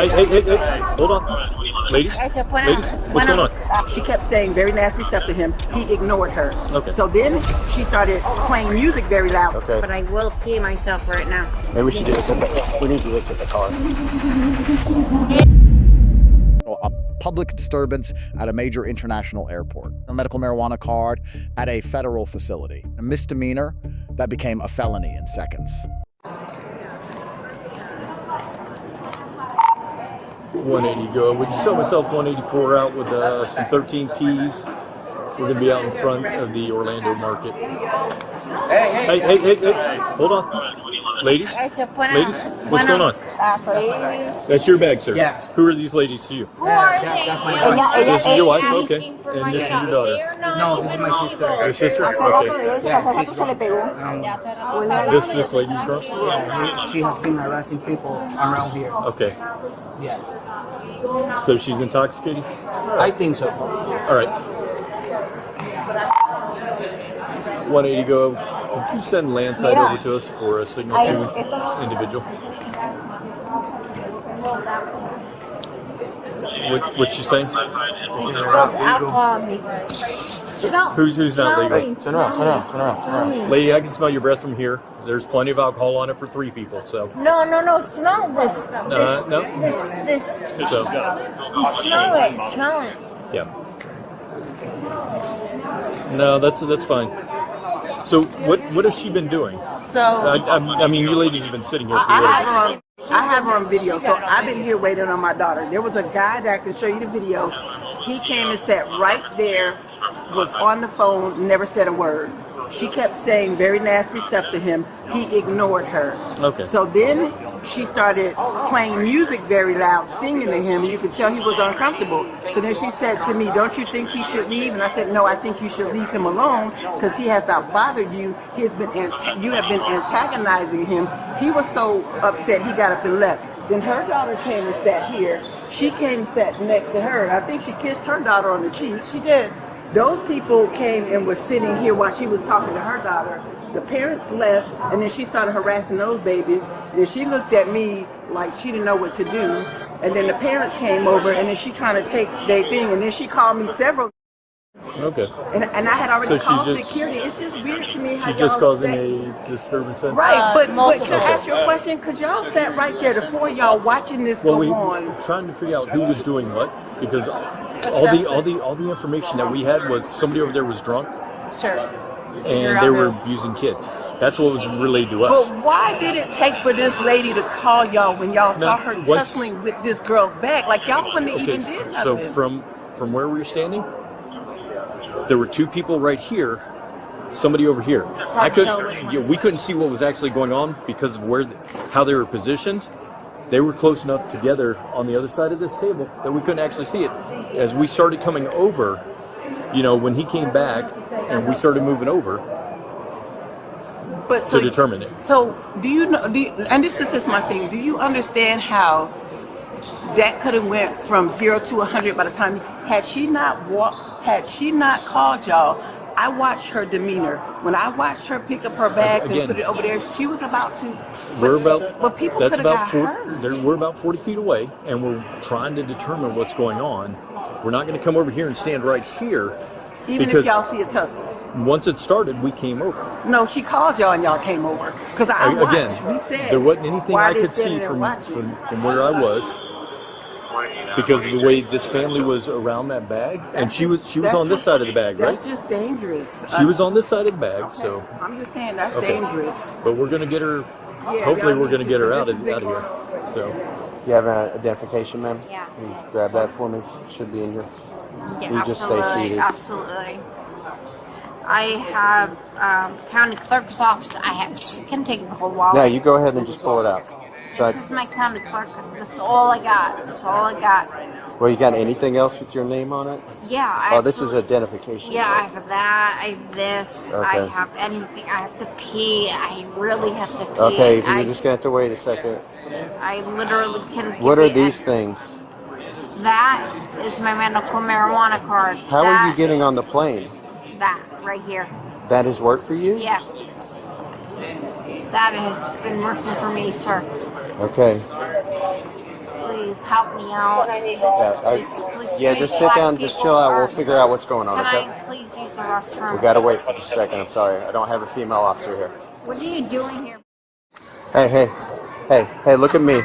Hey, hold on. Ladies, what's going on? She kept saying very nasty stuff to him. He ignored her. Okay. So then she started playing music very loud. Okay. But I will pee myself right now. Maybe we should do this. We need to do this at the car. A public disturbance at a major international airport, a medical marijuana card at a federal facility, a misdemeanor that became a felony in seconds. 180 go. Would you sell myself 184 out with some 13 keys? We're going to be out in front of the Orlando market. Hey. Hold on. Ladies, what's going on? That's your bag, sir. Yeah. Who are these ladies to you? Who are they? That's my wife. This is your wife? Okay. And this is your daughter? No, this is my sister. Your sister? Okay. Yeah, she's This lady's drunk? yeah, she has been harassing people around here. Okay. Yeah. So she's intoxicated? I think so. All right. 180 go. Could you send landside over to us for a signal to individual? What's she saying? Alcohol me. Who's not legal? Turn around. Lady, I can smell your breath from here. There's plenty of alcohol on it for 3 people, so. No. Smell this. No. This. So, You smell it. Smell it. yeah. No, that's fine. So what has she been doing? So I mean, you ladies have been sitting here for I have her on video. So I've been here waiting on my daughter. There was a guy that I can show you the video. He came and sat right there, was on the phone, never said a word. She kept saying very nasty stuff to him. He ignored her. Okay. So then she started playing music very loud, singing to him. You could tell he was uncomfortable. So then she said to me, "Don't you think he should leave?" And I said, "No, I think you should leave him alone because he has not bothered you. You have been antagonizing him." He was so upset he got up and left. Then her daughter came and sat here. She came and sat next to her. I think she kissed her daughter on the cheek. She did. Those people came and were sitting here while she was talking to her daughter. The parents left, and then she started harassing those babies. Then she looked at me like she didn't know what to do. And then the parents came over, and then she trying to take their thing. And then she called me several. Okay. And I had already So called she just- security. It's just weird to me how She's just y'all causing sat- a disturbance. Then? Right, but can I Okay. ask you a question? Because y'all sat right there, the four of y'all watching this Well, go we on. trying to figure out who was doing what because all the information that we had was somebody over there was drunk. Sure. And they were abusing kids. That's what was relayed to us. But why did it take for this lady to call y'all when y'all saw her once- tussling with this girl's bag? Like y'all wouldn't Okay, even did so nothing. from where we were standing, there were 2 people right here, somebody over here. We couldn't see what was actually going on because of how they were positioned. They were close enough together on the other side of this table that we couldn't actually see it. As we started coming over, when he came back and we started moving over to determine it. So do you know? And this is just my thing. Do you understand how that could have went from 0 to 100 by the time had she not called y'all? I watched her demeanor. When I watched her pick up her bag and put it over there, she was about to. But people could have got hurt. We're about 40 feet away, and we're trying to determine what's going on. We're not going to come over here and stand right here. Even if y'all see a tussle. Once it started, we came over. No, she called y'all and y'all came over. Because there wasn't anything I could see from where I was. Because of the way this family was around that bag, and she was on this side of the bag, right? That's just dangerous. She was on this side of the bag, so. I'm just saying that's dangerous. But we're gonna get her. Hopefully, we're gonna get her out of here. So. You have an identification, ma'am? Yeah. Can you grab that for me? Should be in here. Yeah, You just stay seated. Absolutely. I have county clerk's office. You can take the whole wallet. No, you go ahead and just pull it out. So This is my county clerk. That's all I got. Well, you got anything else with your name on it? Yeah. This is identification. Yeah, I have that. I have this. Okay. I have anything. I have to pee. I really have to pee. Okay, you're just going to have to wait a second. I literally can. What are these things? That is my medical marijuana card. How are you getting on the plane? That right here. That is work for you? Yeah. That has been working for me, sir. Okay. please help me out? Yeah, just sit down, just chill out. We'll figure out what's going on, Can okay? I please use the restroom? We gotta wait for just a second. I'm sorry. I don't have a female officer here. What are you doing here? Hey, look at me.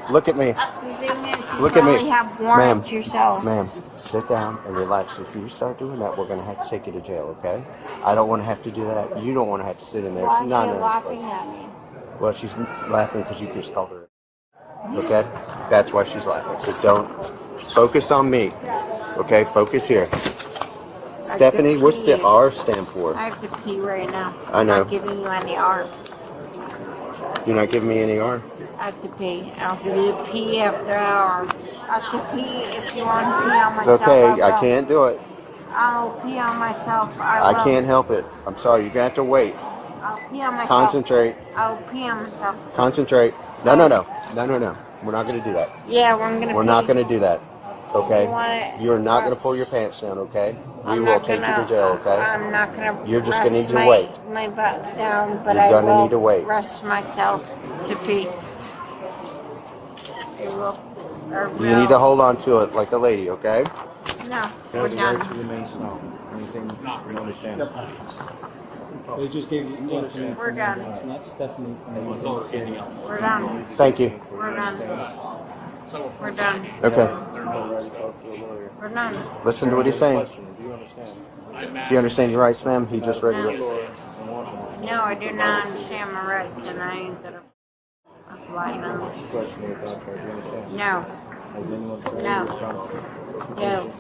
Look at me. The thing is, you Look at me. probably have warrants yourself. Ma'am, sit down and relax. If you start doing that, we're going to have to take you to jail, okay? I don't want to have to do that. You don't want to have to sit in there. Why It's is not she nice. laughing at me? Well, she's laughing because you just called her. Okay? That's why she's laughing. So don't focus on me. Okay? Focus here. Stephanie, what's the R stand for? I have to pee right now. I know. I'm not giving you any R. You're not giving me any R? I have to pee. I'll give you a pee after hour. I have to pee if you want to pee on myself. Okay, I can't do it. I'll pee on myself. I will. can't help it. I'm sorry. You're going to have to wait. I'll pee on myself. Concentrate. I'll pee on myself. Concentrate. No. We're not going to do that. Yeah, well, I'm going to We're not going to do that. Okay? You want it- You're not going to pull your pants down, okay? We I'm will not take you gonna- to jail, okay? I'm not going to You're just rest gonna need to my, wait. my butt down, but You're I gonna will need to wait. rest myself to pee. I will. You need to hold on to it like a lady, okay? No, we're done. They just gave you information. We're done. It's not Stephanie. We're done. Thank you. We're done. We're done. Okay. We're done. Listen to what he's saying. Do you understand your rights, ma'am? He just read it. No, I do not understand my rights, and I ain't gonna apply them. No. No. No.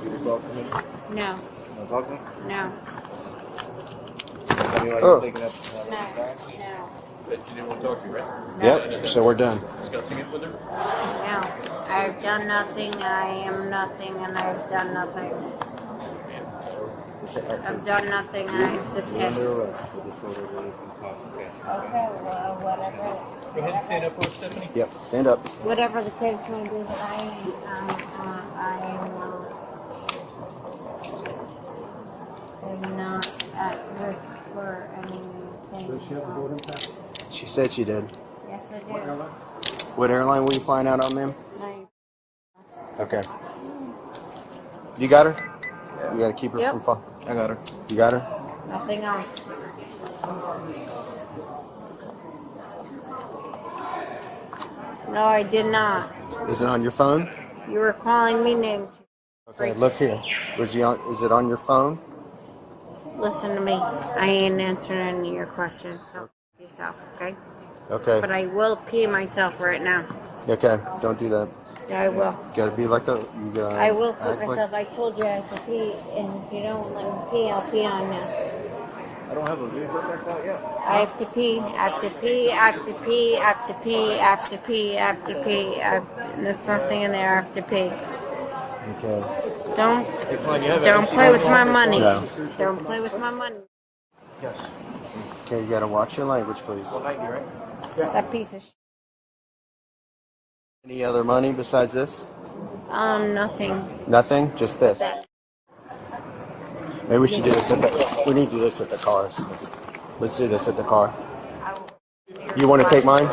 No. No. Oh. No. That you didn't want to talk to, right? Yep, so we're done. Discussing it with her? No. I've done nothing, I am nothing, and I've done nothing. I've done nothing, and I have to pay. Okay, well, whatever. Go ahead and stand up for us, Stephanie. Yep, stand up. Whatever the case may be, but I'm not at risk for anything. She said she did. Yes, I do. What airline were you flying out on, ma'am? No. Okay. You got her? You got to keep her Yep. from falling. I got her. You got her? Nothing else. No, I did not. Is it on your phone? You were calling me names. Okay, look here. Was he on? Is it on your phone? Listen to me. I ain't answering any of your questions, so f- yourself, okay? Okay. But I will pee myself right now. Okay. Don't do that. Yeah, I will. You gotta be like a. You gotta I will pee act like- myself. I told you I have to pee, and if you don't let me pee, I'll pee on you. I don't have a vehicle checked out yet. I have to pee. I have to pee. I have to pee. I have to pee. I have to pee. I have to pee. There's something in there. I have to pee. Okay. Don't play with my money. No. Don't play with my money. Okay, you gotta watch your language, please. That piece of shit. Any other money besides this? Nothing. Nothing? Just this? Maybe we should do this at the... We need to do this at the car. Let's do this at the car. You want to take mine?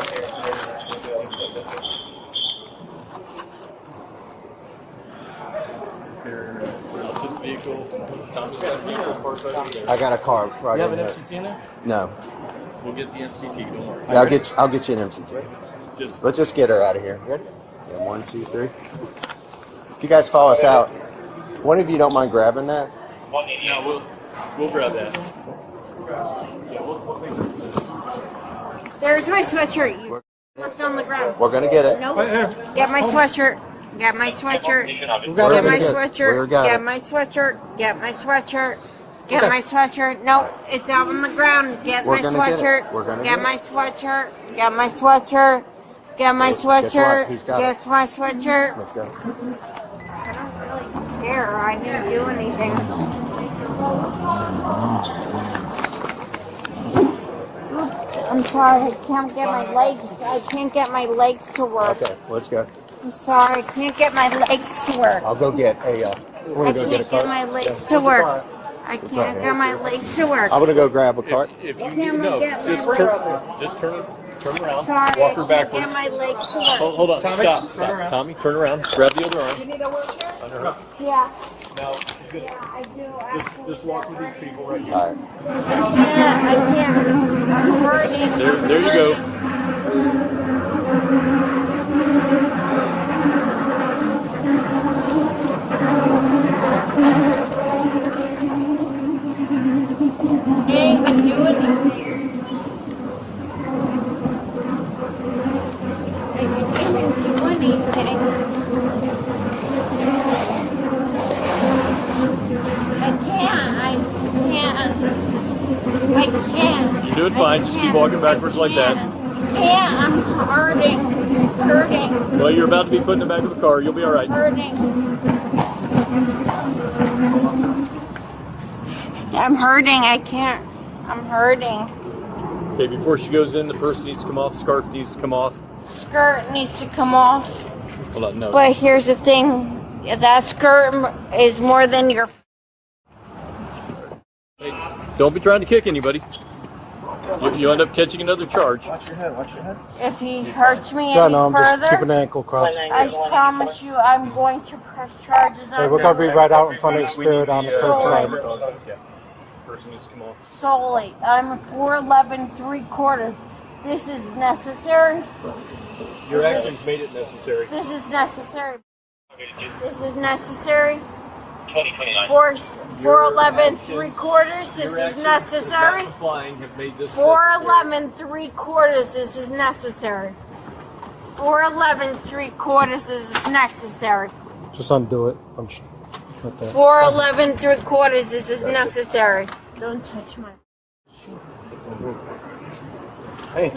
I got a car right You have in an here. MCT in there? No. We'll get the MCT, don't worry. Yeah, I'll get you an MCT. Just Let's just get her out of here. Ready? Yeah, 1, 2, 3. If you guys follow us out, one of you don't mind grabbing that? no, we'll grab that. There's my sweatshirt. You left on the ground. We're gonna get it. Nope. Get my sweatshirt. Get my sweatshirt. Get my sweatshirt. Get my sweatshirt. Get my sweatshirt. Get my sweatshirt. No, it's out on the ground. Get my sweatshirt. Get my sweatshirt. Get my sweatshirt. Get my sweatshirt. Get my sweatshirt. Let's go. I don't really care. I didn't do anything. Oops, I'm sorry. I can't get my legs. I can't get my legs to work. Okay, let's go. I'm sorry. I can't get my legs to work. I'll go get a. We're I gonna go can't get a get cart. my legs to work. I can't get my legs to work. I'm gonna go grab a cart. If you Can't need, no, get my just legs. turn Turn around. Sorry, Walk her I can't backwards. get my leg to work. Hold on. Tommy, Stop. turn Stop. around. Tommy, turn around. Grab the other arm. You need a wheelchair? Under her. Yeah, Now, yeah, I do. just walk with these people right here. All right. I can't. I'm hurting. There you go. Can't even do anything. I can't even do anything. I can't. You're doing fine. Just keep walking backwards like that. Yeah, I'm hurting. Hurting. Well, you're about to be put in the back of the car. You'll be all right. Hurting. I'm hurting. I can't. I'm hurting. Okay, before she goes in, the purse needs to come off. Scarf needs to come off. Skirt needs to come off. Hold on, no. But here's the thing. That skirt is more than your... Hey, don't be trying to kick anybody. You end up catching another charge. Watch your head, watch your head. If he hurts me Yeah, any no, I'm just keeping further, the ankle crossed. I promise you I'm going to press charges Hey, on we're gonna be you right out in front of the Spirit on the curbside. Yeah. Person needs to come off. solely. I'm 4'11" 3/4. This is necessary. Your actions made it necessary. This is necessary. This is necessary. 4'11" 3/4. This Your is actions necessary. without complying have made this 4'11" 3/4. This is necessary. 4'11" 3/4. This is necessary. Just undo it. I'm just right there. 4'11" 3/4. This is necessary. Don't touch my. Hey.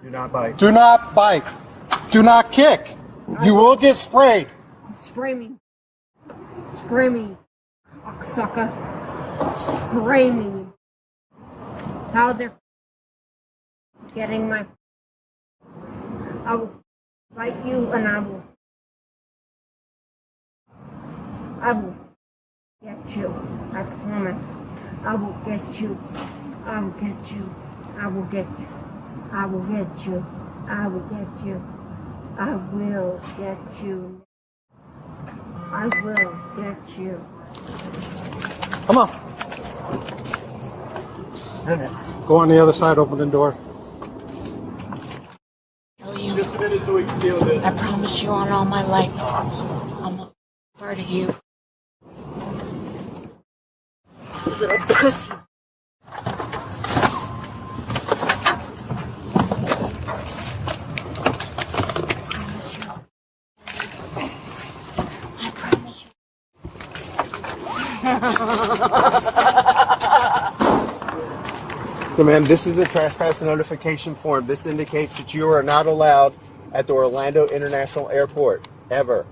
Do not bite. Do not bite. Do not kick. You will get sprayed. Spray me. Spray me. Cocksucker. Spray me. How they're getting my. I will fight you and I will get you. I promise. I will get you. I will get you. I will get you. I will get you. I will get you. I will get you. I will get you. Come on. Go on the other side, open the door. Just a minute so we can deal with this. I promise you on all my life, I'm a part of you. Little pussy. I promise you. So, ma'am, this is a trespass notification form. This indicates that you are not allowed at the Orlando International Airport, ever.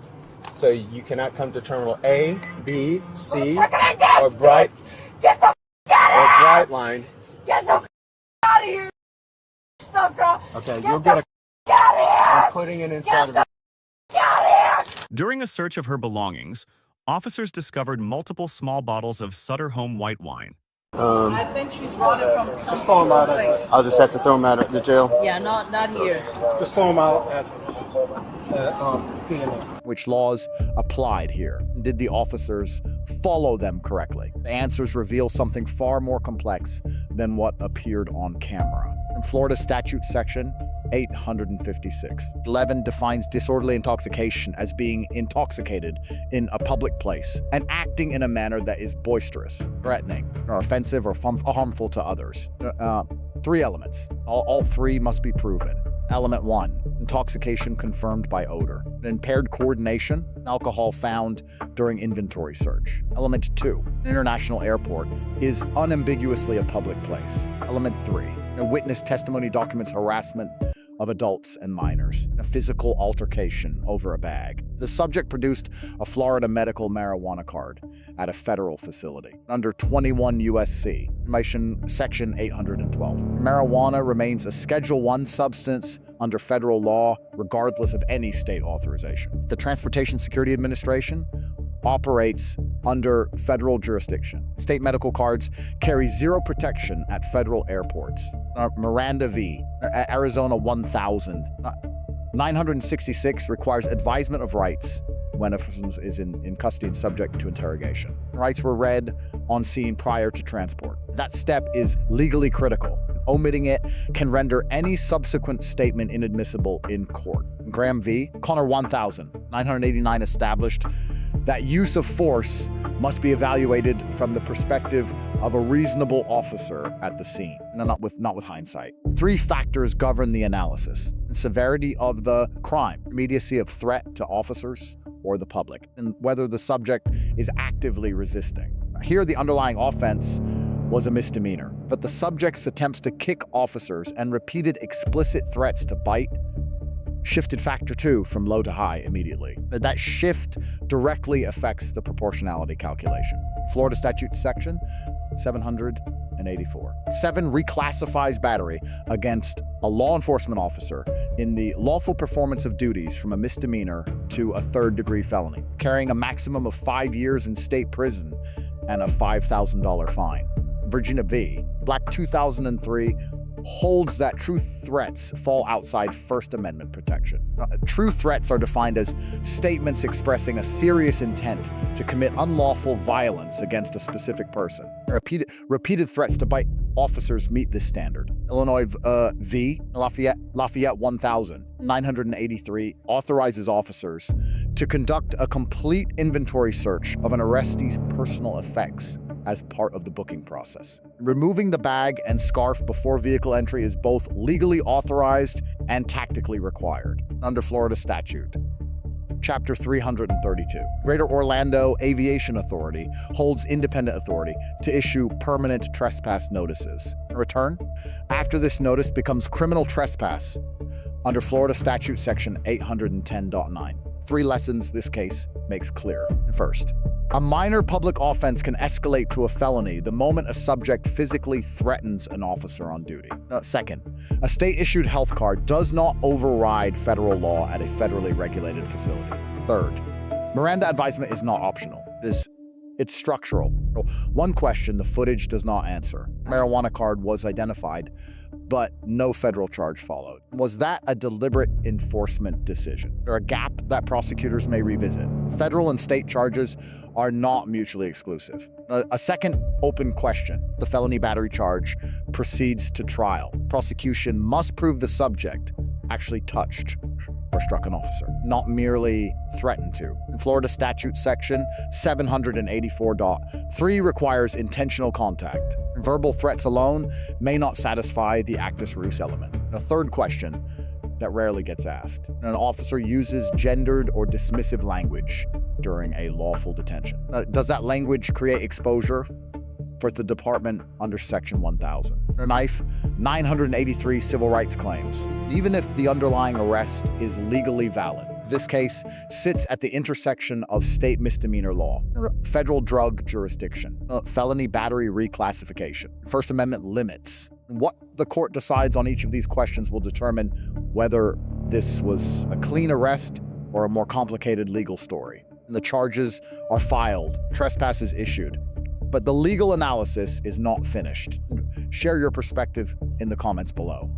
So you cannot come to Terminal A, B, C, or Bright Line. Get the out of here, sucker! Okay, you'll get a... I'm putting it inside of it. During a search of her belongings, officers discovered multiple small bottles of Sutter Home white wine. I think she brought it from Just throw them out at I'll just have to throw them out at the jail. Yeah, not here. Just throw them out at P&A. Which laws applied here? Did the officers follow them correctly? The answers reveal something far more complex than what appeared on camera. In Florida Statute Section 856, 11 defines disorderly intoxication as being intoxicated in a public place and acting in a manner that is boisterous, threatening, or offensive or harmful to others. 3 elements. All 3 must be proven. Element 1, intoxication confirmed by odor. Impaired coordination, alcohol found during inventory search. Element 2, an international airport is unambiguously a public place. Element 3, witness testimony documents harassment of adults and minors. A physical altercation over a bag. The subject produced a Florida medical marijuana card at a federal facility under 21 U.S.C. Section 812. Marijuana remains a Schedule I substance under federal law, regardless of any state authorization. The Transportation Security Administration operates under federal jurisdiction. State medical cards carry zero protection at federal airports. Miranda v. Arizona 1000. 966 requires advisement of rights when a person is in custody and subject to interrogation. Rights were read on scene prior to transport. That step is legally critical. Omitting it can render any subsequent statement inadmissible in court. Graham v. Connor 1000. 989 established that use of force must be evaluated from the perspective of a reasonable officer at the scene, not with hindsight. 3 factors govern the analysis: the severity of the crime, immediacy of threat to officers or the public, and whether the subject is actively resisting. Here, the underlying offense was a misdemeanor, but the subject's attempts to kick officers and repeated explicit threats to bite shifted factor 2 from low to high immediately. That shift directly affects the proportionality calculation. Florida Statute section 784. 7 reclassifies battery against a law enforcement officer in the lawful performance of duties from a misdemeanor to a 3rd-degree felony, carrying a maximum of 5 years in state prison and a $5,000 fine. Virginia v. Black 2003 holds that true threats fall outside First Amendment protection. True threats are defined as statements expressing a serious intent to commit unlawful violence against a specific person. Repeated threats to bite officers meet this standard. Illinois v. Lafayette 1000. 983 authorizes officers to conduct a complete inventory search of an arrestee's personal effects as part of the booking process. Removing the bag and scarf before vehicle entry is both legally authorized and tactically required under Florida statute. Chapter 332. Greater Orlando Aviation Authority holds independent authority to issue permanent trespass notices. In return, after this notice becomes criminal trespass under Florida statute section 810.9. 3 lessons this case makes clear. First, a minor public offense can escalate to a felony the moment a subject physically threatens an officer on duty. Second, a state-issued health card does not override federal law at a federally regulated facility. Third, Miranda advisement is not optional. It's structural. One question the footage does not answer. Marijuana card was identified, but no federal charge followed. Was that a deliberate enforcement decision, or a gap that prosecutors may revisit? Federal and state charges are not mutually exclusive. A second open question: the felony battery charge proceeds to trial. Prosecution must prove the subject actually touched or struck an officer, not merely threatened to. In Florida statute section 784.3 requires intentional contact. Verbal threats alone may not satisfy the actus reus element. A third question that rarely gets asked: an officer uses gendered or dismissive language during a lawful detention. Does that language create exposure for the department under section 1000? A knife, 983 civil rights claims. Even if the underlying arrest is legally valid, this case sits at the intersection of state misdemeanor law, federal drug jurisdiction, felony battery reclassification, First Amendment limits. What the court decides on each of these questions will determine whether this was a clean arrest or a more complicated legal story. The charges are filed, trespass is issued, but the legal analysis is not finished. Share your perspective in the comments below.